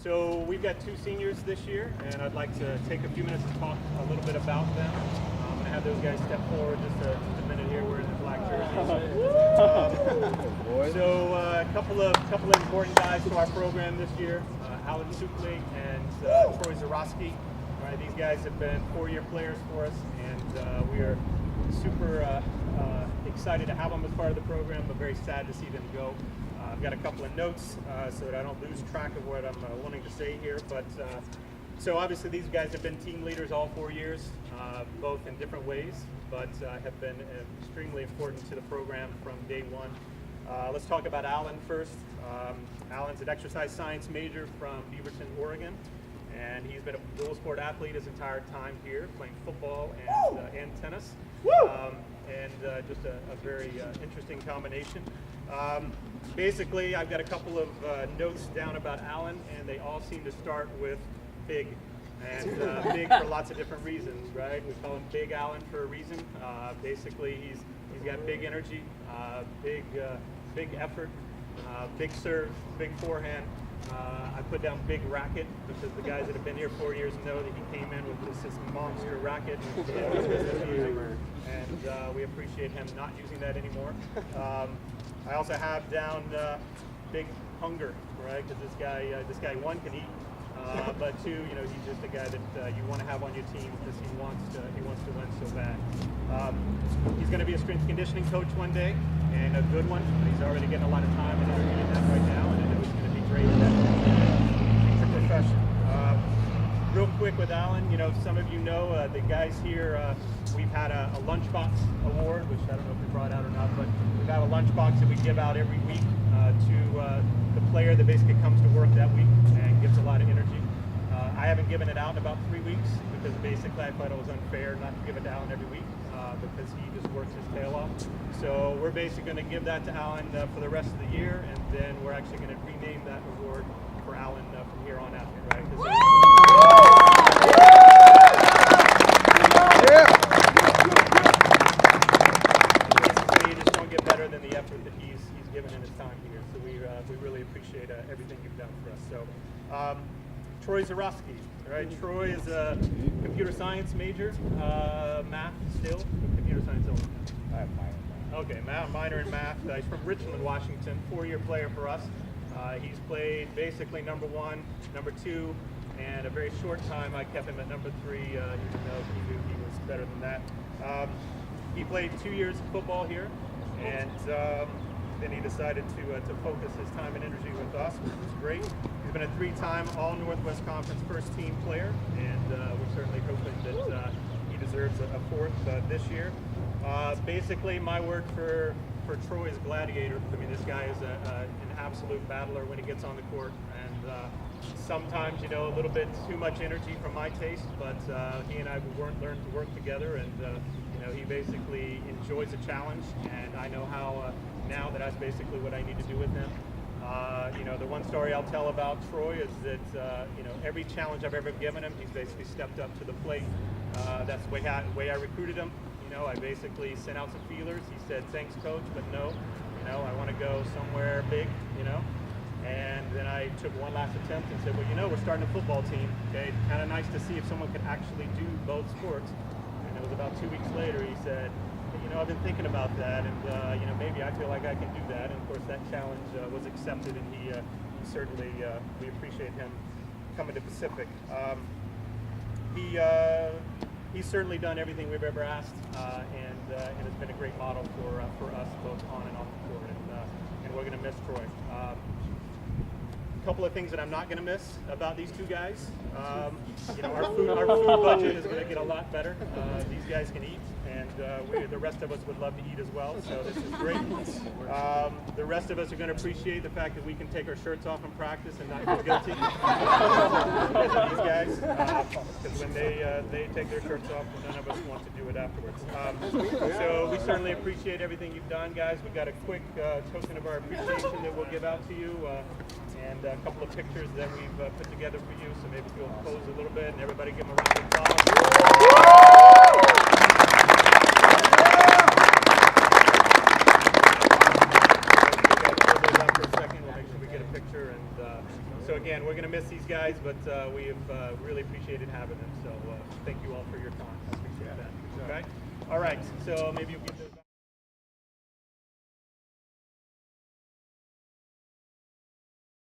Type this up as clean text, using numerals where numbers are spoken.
So we've got two seniors this year, and I'd like to take a few minutes to talk a little bit about them. I'm going to have those guys step forward just a minute here wearing the black jerseys. So a couple of important guys to our program this year, Alen Suklje and Zuroske. All right, these guys have been four-year players for us, and we are super excited to have them as part of the program, but very sad to see them go. I've got a couple of notes so that I don't lose track of what I'm wanting to say here. But so obviously these guys have been team leaders all 4 years, both in different ways, but have been extremely important to the program from day one. Let's talk about Alen first. Alen's an exercise science major from Beaverton, Oregon, and he's been a dual sport athlete his entire time here, playing football and tennis. Just a very interesting combination. Basically, I've got a couple of notes down about Alen, and they all seem to start with big. And big for lots of different reasons, right? We call him Big Alen for a reason. Basically, he's got big energy, big effort, big serve, big forehand. I put down big racket because the guys that have been here 4 years know that he came in with this monster racket, and we appreciate him not using that anymore. I also have down big hunger, right? Because this guy one can eat, but two, he's just a guy that you want to have on your team because he wants to win so bad. He's going to be a strength conditioning coach one day, and a good one. He's already getting a lot of time and energy in that right now, and I know he's going to be great in that future profession. Real quick with Alen, some of you know the guys here. We've had a lunchbox award, which I don't know if we brought out or not, but we've got a lunchbox that we give out every week to the player that basically comes to work that week and gives a lot of energy. I haven't given it out in about 3 weeks because basically I thought it was unfair not to give it to Alen every week because he just works his tail off. So we're basically going to give that to Alen for the rest of the year, and then we're actually going to rename that award for Alen from here on out, right? Basically, you just don't get better than the effort that he's given in his time here. So we really appreciate everything you've done for us. So Troy Zuroske, right? Troy is a computer science major, math still, computer science only. I have minor. Okay, minor in math. He's from Richmond, Washington, 4-year player for us. He's played basically number 1, number 2, and a very short time I kept him at number 3, even though he knew he was better than that. He played 2 years of football here, and then he decided to focus his time and energy with us, which was great. He's been a 3-time All-Northwest Conference first-team player, and we're certainly hoping that he deserves a 4th this year. Basically, my word for Troy is gladiator. I mean, this guy is an absolute battler when he gets on the court, and sometimes, a little bit too much energy from my taste, but he and I learned to work together, and he basically enjoys a challenge, and I know how now that that's basically what I need to do with him. The one story I'll tell about Troy is that every challenge I've ever given him, he's basically stepped up to the plate. That's the way I recruited him. I basically sent out some feelers. He said, "Thanks, coach, but no. I want to go somewhere big." And then I took one last attempt and said, "Well, we're starting a football team. Okay, kind of nice to see if someone could actually do both sports." And it was about 2 weeks later. He said, "Hey, I've been thinking about that, and maybe I feel like I can do that." And of course, that challenge was accepted, and he certainly we appreciate him coming to Pacific. He's certainly done everything we've ever asked, and has been a great model for us both on and off the court, and we're going to miss Troy. A couple of things that I'm not going to miss about these two guys. Our food budget is going to get a lot better. These guys can eat, and the rest of us would love to eat as well, so this is great. The rest of us are going to appreciate the fact that we can take our shirts off in practice and not feel guilty because of these guys, because when they take their shirts off, none of us want to do it afterwards. So we certainly appreciate everything you've done, guys. We've got a quick token of our appreciation that we'll give out to you, and a couple of pictures that we've put together for you, so maybe if you'll pose a little bit, and everybody give them a round of applause. For a second, we'll make sure we get a picture, and And so again, we're going to miss these guys, but we have really appreciated having them. So thank you all for your time. I appreciate that. Okay. All right. So maybe you give them